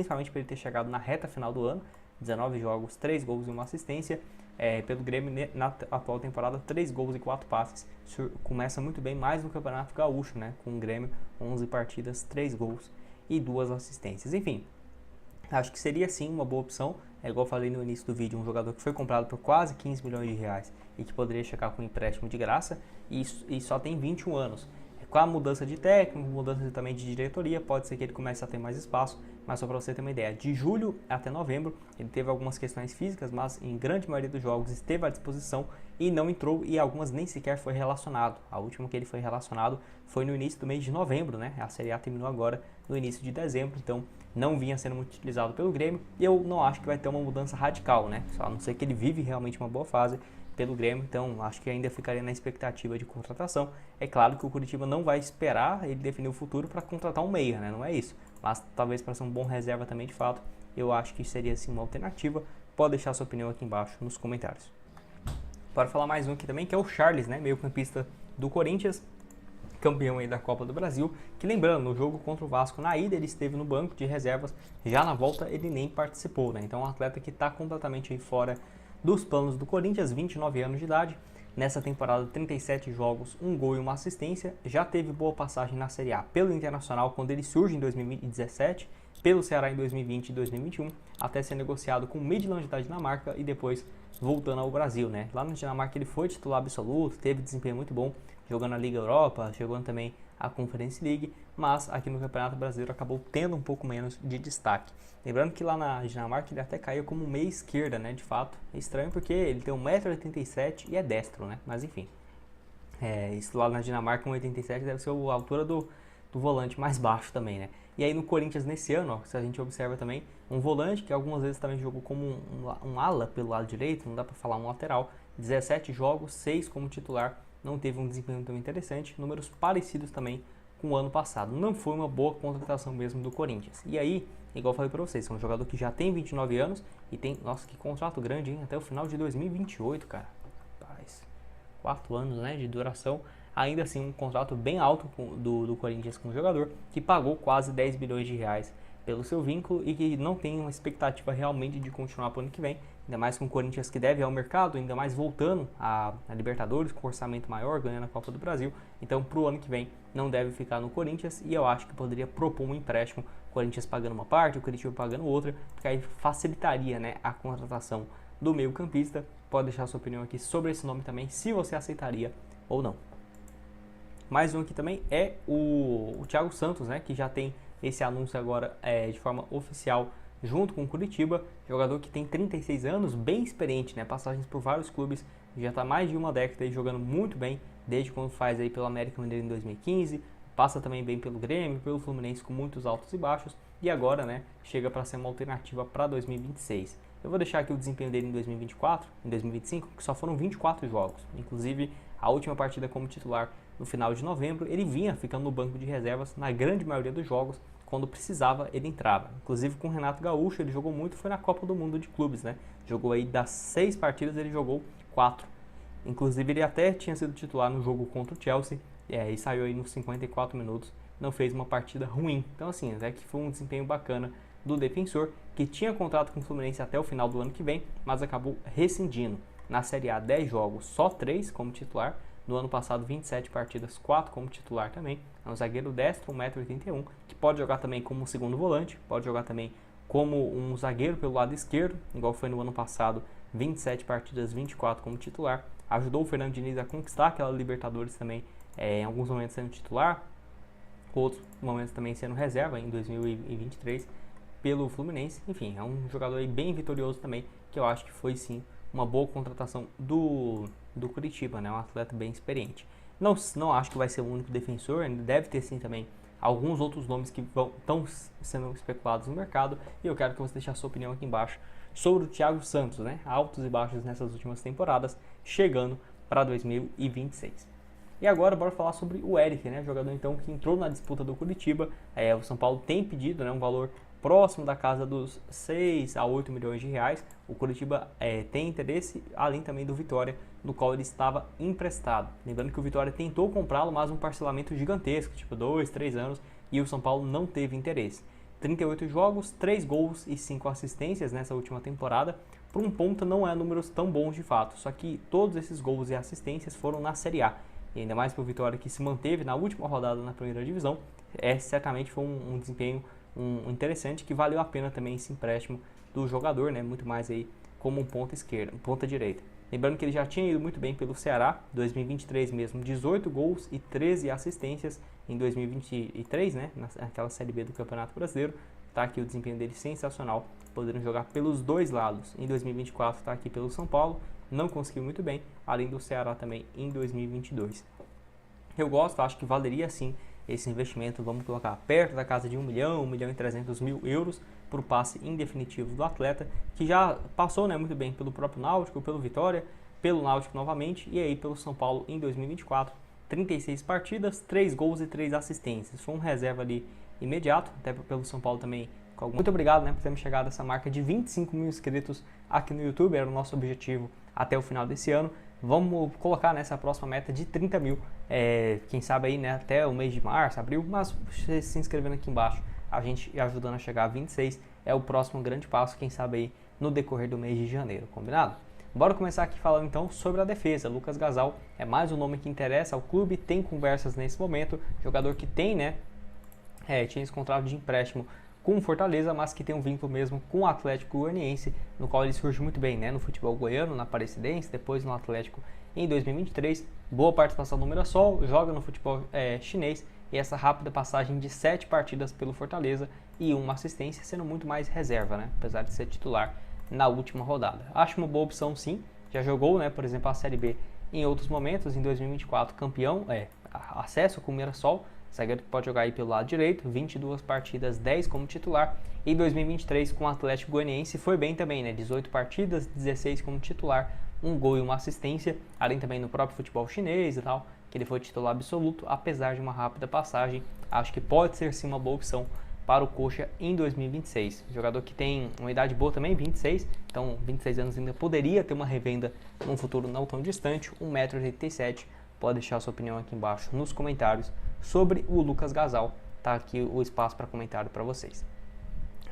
principalmente por ele ter chegado na reta final do ano, 19 jogos, 3 gols e 1 assistência. Pelo Grêmio, na atual temporada, 3 gols e 4 passes. Começa muito bem, mais no Campeonato Gaúcho, né? Com o Grêmio, 11 partidas, 3 gols e 2 assistências. Enfim, acho que seria sim uma boa opção. Igual eu falei no início do vídeo, um jogador que foi comprado por quase 15 milhões de reais e que poderia chegar com um empréstimo de graça e só tem 21 anos. Com a mudança de técnico, mudança também de diretoria, pode ser que ele comece a ter mais espaço, mas só para você ter uma ideia, de julho até novembro, ele teve algumas questões físicas, mas em grande maioria dos jogos esteve à disposição e não entrou, e algumas nem sequer foi relacionado. A última que ele foi relacionado foi no início do mês de novembro, né? A Série A terminou agora no início de dezembro, então não vinha sendo muito utilizado pelo Grêmio, e eu não acho que vai ter uma mudança radical, né? Só a não ser que ele vive realmente uma boa fase pelo Grêmio, então acho que ainda ficaria na expectativa de contratação. É claro que o Curitiba não vai esperar ele definir o futuro para contratar um meia, né? Não é isso, mas talvez para ser um bom reserva também de fato, eu acho que seria sim uma alternativa. Pode deixar sua opinião aqui embaixo nos comentários. Bora falar mais um aqui também, que é o Charles, né? Meio campista do Corinthians, campeão aí da Copa do Brasil, que lembrando, no jogo contra o Vasco na ida ele esteve no banco de reservas, já na volta ele nem participou, né? Então é um atleta que está completamente aí fora dos planos do Corinthians, 29 anos de idade, nessa temporada 37 jogos, 1 gol e 1 assistência, já teve boa passagem na Série A pelo Internacional quando ele surge em 2017, pelo Ceará em 2020 e 2021, até ser negociado com o Midland da Dinamarca e depois voltando ao Brasil, né? Lá na Dinamarca ele foi titular absoluto, teve desempenho muito bom, jogando a Liga Europa, jogando também a Conference League, mas aqui no Campeonato Brasileiro acabou tendo um pouco menos de destaque. Lembrando que lá na Dinamarca ele até caiu como meia esquerda, né? De fato, é estranho porque ele tem 1,87 m e é destro, né? Mas enfim, isso lá na Dinamarca, 1,87 m deve ser a altura do volante mais baixo também, né? E aí no Corinthians nesse ano, ó, se a gente observa também, um volante que algumas vezes também jogou como um ala pelo lado direito, não dá para falar um lateral, 17 jogos, 6 como titular, não teve um desempenho tão interessante, números parecidos também com o ano passado. Não foi uma boa contratação mesmo do Corinthians. E aí, igual eu falei para vocês, é um jogador que já tem 29 anos e tem, nossa, que contrato grande, hein? Até o final de 2028, cara. Paz. 4 anos, né, de duração. Ainda assim, um contrato bem alto do Corinthians com o jogador, que pagou quase 10 bilhões de reais pelo seu vínculo e que não tem uma expectativa realmente de continuar para o ano que vem, ainda mais com o Corinthians que deve ao mercado, ainda mais voltando a Libertadores com orçamento maior, ganhando a Copa do Brasil. Então, para o ano que vem, não deve ficar no Corinthians e eu acho que poderia propor um empréstimo, o Corinthians pagando uma parte, o Curitiba pagando outra, porque aí facilitaria, né, a contratação do meio campista. Pode deixar sua opinião aqui sobre esse nome também, se você aceitaria ou não. Mais um aqui também é o Thiago Santos, né, que já tem esse anúncio agora de forma oficial junto com o Curitiba, jogador que tem 36 anos, bem experiente, né, passagens por vários clubes, já está mais de uma década aí jogando muito bem, desde quando faz aí pelo América Mineiro em 2015, passa também bem pelo Grêmio, pelo Fluminense com muitos altos e baixos, e agora, né, chega para ser uma alternativa para 2026. Eu vou deixar aqui o desempenho dele em 2024, em 2025, que só foram 24 jogos, inclusive a última partida como titular no final de novembro, ele vinha ficando no banco de reservas na grande maioria dos jogos, quando precisava ele entrava. Inclusive com o Renato Gaúcho ele jogou muito, foi na Copa do Mundo de Clubes, né? Jogou aí das 6 partidas, ele jogou 4. Inclusive ele até tinha sido titular no jogo contra o Chelsea, e saiu aí nos 54 minutos, não fez uma partida ruim. Então assim, até que foi um desempenho bacana do defensor, que tinha contrato com o Fluminense até o final do ano que vem, mas acabou rescindindo. Na Série A, 10 jogos, só 3 como titular. No ano passado, 27 partidas, 4 como titular também. É um zagueiro destro, 1,81 m, que pode jogar também como segundo volante, pode jogar também como um zagueiro pelo lado esquerdo, igual foi no ano passado, 27 partidas, 24 como titular. Ajudou o Fernando Diniz a conquistar aquela Libertadores também, em alguns momentos sendo titular, outros momentos também sendo reserva em 2023 pelo Fluminense. Enfim, é um jogador aí bem vitorioso também, que eu acho que foi sim uma boa contratação do Curitiba, né? Um atleta bem experiente. Não acho que vai ser o único defensor, deve ter sim também alguns outros nomes que estão sendo especulados no mercado, e eu quero que você deixe a sua opinião aqui embaixo sobre o Thiago Santos, né? Altos e baixos nessas últimas temporadas, chegando para 2026. E agora bora falar sobre o Eric, né? Jogador então que entrou na disputa do Curitiba. O São Paulo tem pedido, né, um valor próximo da casa dos 6 a 8 milhões de reais. O Curitiba tem interesse, além também do Vitória, no qual ele estava emprestado. Lembrando que o Vitória tentou comprá-lo, mas um parcelamento gigantesco, tipo 2, 3 anos, e o São Paulo não teve interesse. 38 jogos, 3 gols e 5 assistências nessa última temporada. Para um ponta não é números tão bons de fato, só que todos esses gols e assistências foram na Série A. E ainda mais para o Vitória, que se manteve na última rodada na primeira divisão, certamente foi um desempenho interessante, que valeu a pena também esse empréstimo do jogador, né? Muito mais aí como um ponta esquerda, ponta direita. Lembrando que ele já tinha ido muito bem pelo Ceará, 2023 mesmo, 18 gols e 13 assistências em 2023, né? Naquela Série B do Campeonato Brasileiro. Tá aqui o desempenho dele sensacional, podendo jogar pelos dois lados. Em 2024 está aqui pelo São Paulo, não conseguiu muito bem, além do Ceará também em 2022. Eu gosto, acho que valeria sim esse investimento, vamos colocar perto da casa de 1 milhão, 1 milhão e 300 mil euros para o passe indefinitivo do atleta, que já passou, né, muito bem pelo próprio Náutico, pelo Vitória, pelo Náutico novamente e aí pelo São Paulo em 2024. 36 partidas, 3 gols e 3 assistências. Foi um reserva ali imediato, até pelo São Paulo também. Muito obrigado, né, por termos chegado a essa marca de 25 mil inscritos aqui no YouTube, era o nosso objetivo até o final desse ano. Vamos colocar nessa próxima meta de 30 mil, quem sabe aí, né, até o mês de março, abril, mas você se inscrevendo aqui embaixo, a gente ajudando a chegar a 26, é o próximo grande passo, quem sabe aí no decorrer do mês de janeiro, combinado? Bora começar aqui falando então sobre a defesa. Lucas Gasal é mais um nome que interessa ao clube, tem conversas nesse momento, jogador que tem, né, tinha esse contrato de empréstimo com o Fortaleza, mas que tem um vínculo mesmo com o Atlético Goianiense, no qual ele surge muito bem, né, no futebol goiano, na Aparecidense, depois no Atlético em 2023, boa participação no Mirassol, joga no futebol chinês, e essa rápida passagem de 7 partidas pelo Fortaleza e uma assistência, sendo muito mais reserva, né, apesar de ser titular na última rodada. Acho uma boa opção sim, já jogou, né, por exemplo, a Série B em outros momentos, em 2024 campeão, acesso com o Mirassol, zagueiro que pode jogar aí pelo lado direito, 22 partidas, 10 como titular, e 2023 com o Atlético Goianiense foi bem também, né, 18 partidas, 16 como titular, um gol e uma assistência, além também no próprio futebol chinês e tal, que ele foi titular absoluto, apesar de uma rápida passagem, acho que pode ser sim uma boa opção para o Coxa em 2026. Jogador que tem uma idade boa também, 26, então 26 anos ainda poderia ter uma revenda num futuro não tão distante, 1,87 m, pode deixar a sua opinião aqui embaixo nos comentários sobre o Lucas Gasal, tá aqui o espaço para comentário para vocês.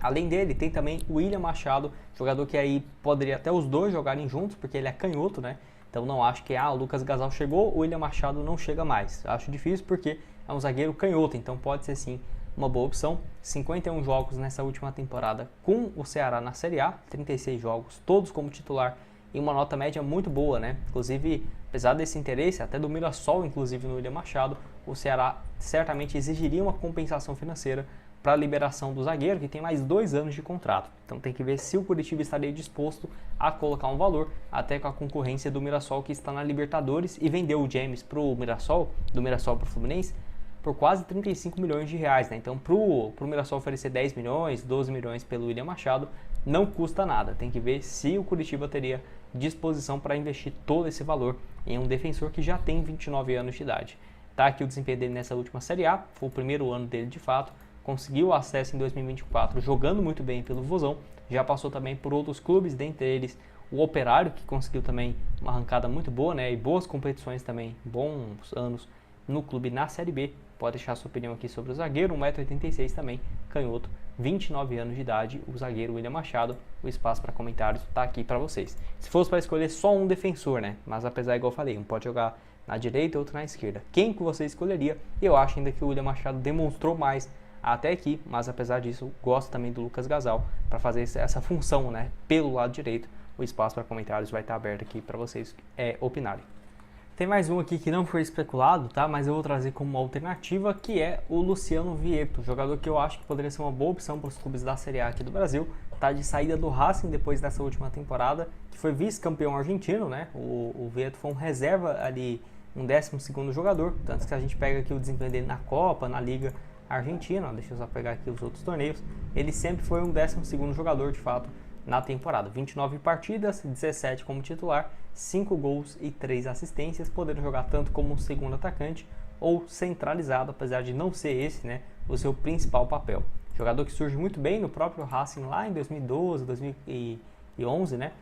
Além dele, tem também o William Machado, jogador que aí poderia até os dois jogarem juntos, porque ele é canhoto, né? Então não acho que o Lucas Gasal chegou, o William Machado não chega mais. Acho difícil porque é um zagueiro canhoto, então pode ser sim uma boa opção. 51 jogos nessa última temporada com o Ceará na Série A, 36 jogos, todos como titular e uma nota média muito boa, né? Inclusive, apesar desse interesse, até do Mirassol, inclusive no William Machado, o Ceará certamente exigiria uma compensação financeira para a liberação do zagueiro, que tem mais 2 anos de contrato. Então tem que ver se o Curitiba estaria disposto a colocar um valor, até com a concorrência do Mirassol, que está na Libertadores, e vendeu o James para o Mirassol, do Mirassol para o Fluminense, por quase 35 milhões de reais, né? Então para o Mirassol oferecer 10 milhões, 12 milhões pelo William Machado, não custa nada. Tem que ver se o Curitiba teria disposição para investir todo esse valor em um defensor que já tem 29 anos de idade. Tá aqui o desempenho dele nessa última Série A, foi o primeiro ano dele de fato, conseguiu acesso em 2024 jogando muito bem pelo Vozão, já passou também por outros clubes, dentre eles o Operário, que conseguiu também uma arrancada muito boa, né, e boas competições também, bons anos no clube na Série B. Pode deixar sua opinião aqui sobre o zagueiro, 1,86 m também, canhoto, 29 anos de idade, o zagueiro William Machado. O espaço para comentários está aqui para vocês. Se fosse para escolher só um defensor, né, mas apesar, igual eu falei, um pode jogar na direita e outro na esquerda. Quem que você escolheria? Eu acho ainda que o William Machado demonstrou mais até aqui, mas apesar disso, gosto também do Lucas Gasal para fazer essa função, né, pelo lado direito. O espaço para comentários vai estar aberto aqui para vocês opinarem. Tem mais um aqui que não foi especulado, tá? Mas eu vou trazer como uma alternativa, que é o Luciano Vieto, jogador que eu acho que poderia ser uma boa opção para os clubes da Série A aqui do Brasil. Tá de saída do Racing depois dessa última temporada, que foi vice-campeão argentino, né? O Vieto foi um reserva ali, um 12º jogador, tanto que a gente pega aqui o desempenho dele na Copa, na Liga Argentina, deixa eu só pegar aqui os outros torneios, ele sempre foi um 12º jogador de fato na temporada, 29 partidas, 17 como titular, 5 gols e 3 assistências, podendo jogar tanto como um segundo atacante ou centralizado, apesar de não ser esse, né, o seu principal papel. Jogador que surge muito bem no próprio Racing lá em 2012, 2011, né,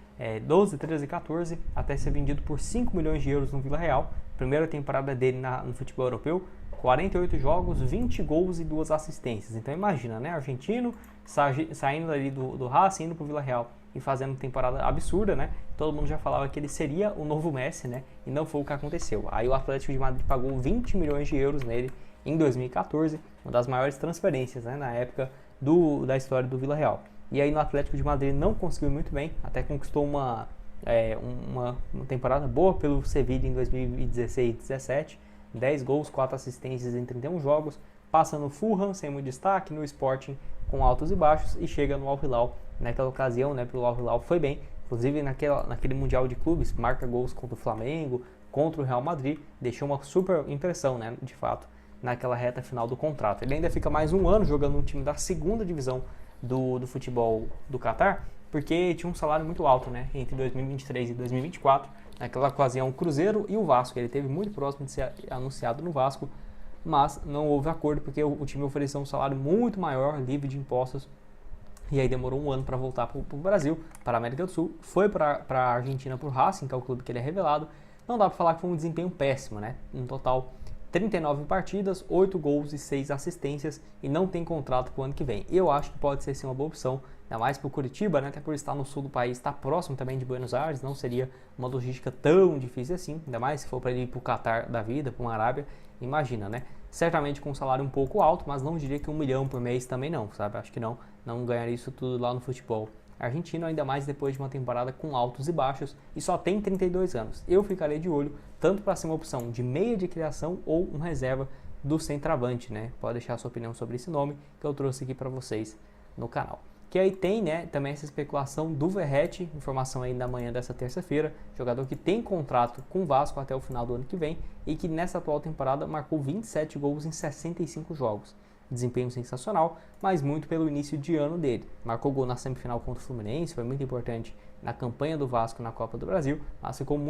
12, 13 e 14, até ser vendido por 5 milhões de euros no Vila Real. Primeira temporada dele no futebol europeu, 48 jogos, 20 gols e 2 assistências. Então imagina, né? Argentino saindo ali do Racing, indo pro Vila Real e fazendo temporada absurda, né? Todo mundo já falava que ele seria o novo Messi, né? E não foi o que aconteceu. Aí o Atlético de Madrid pagou 20 milhões de euros nele em 2014, uma das maiores transferências, né, na época da história do Vila Real. E aí no Atlético de Madrid não conseguiu muito bem, até conquistou uma temporada boa pelo Sevilla em 2016 e 2017, 10 gols, 4 assistências em 31 jogos, passa no Fulham sem muito destaque, no Sporting com altos e baixos e chega no Al Hilal. Naquela ocasião, né, pelo Al Hilal foi bem, inclusive naquele Mundial de Clubes, marca gols contra o Flamengo, contra o Real Madrid, deixou uma super impressão, né, de fato, naquela reta final do contrato. Ele ainda fica mais um ano jogando no time da segunda divisão do futebol do Catar, porque tinha um salário muito alto, né, entre 2023 e 2024, naquela ocasião o Cruzeiro e o Vasco. Ele esteve muito próximo de ser anunciado no Vasco, mas não houve acordo porque o time ofereceu um salário muito maior, livre de impostos, e aí demorou um ano para voltar para o Brasil, para a América do Sul, foi para a Argentina, para o Racing, que é o clube que ele é revelado. Não dá para falar que foi um desempenho péssimo, né, no total 39 partidas, 8 gols e 6 assistências, e não tem contrato para o ano que vem. Eu acho que pode ser sim uma boa opção, ainda mais para o Curitiba, né? Até por estar no sul do país, estar próximo também de Buenos Aires, não seria uma logística tão difícil assim, ainda mais se for para ele ir para o Catar da vida, para uma Arábia, imagina, né? Certamente com um salário um pouco alto, mas não diria que 1 milhão por mês também não, sabe? Acho que não ganharia isso tudo lá no futebol argentino, ainda mais depois de uma temporada com altos e baixos, e só tem 32 anos. Eu ficarei de olho tanto para ser uma opção de meia de criação ou um reserva do centroavante, né? Pode deixar a sua opinião sobre esse nome que eu trouxe aqui para vocês no canal. Que aí tem, né, também essa especulação do Verratti, informação aí na manhã dessa terça-feira, jogador que tem contrato com o Vasco até o final do ano que vem e que nessa atual temporada marcou 27 gols em 65 jogos. Desempenho sensacional, mas muito pelo início de ano dele. Marcou gol na semifinal contra o Fluminense, foi muito importante na campanha do Vasco na Copa do Brasil, mas ficou muito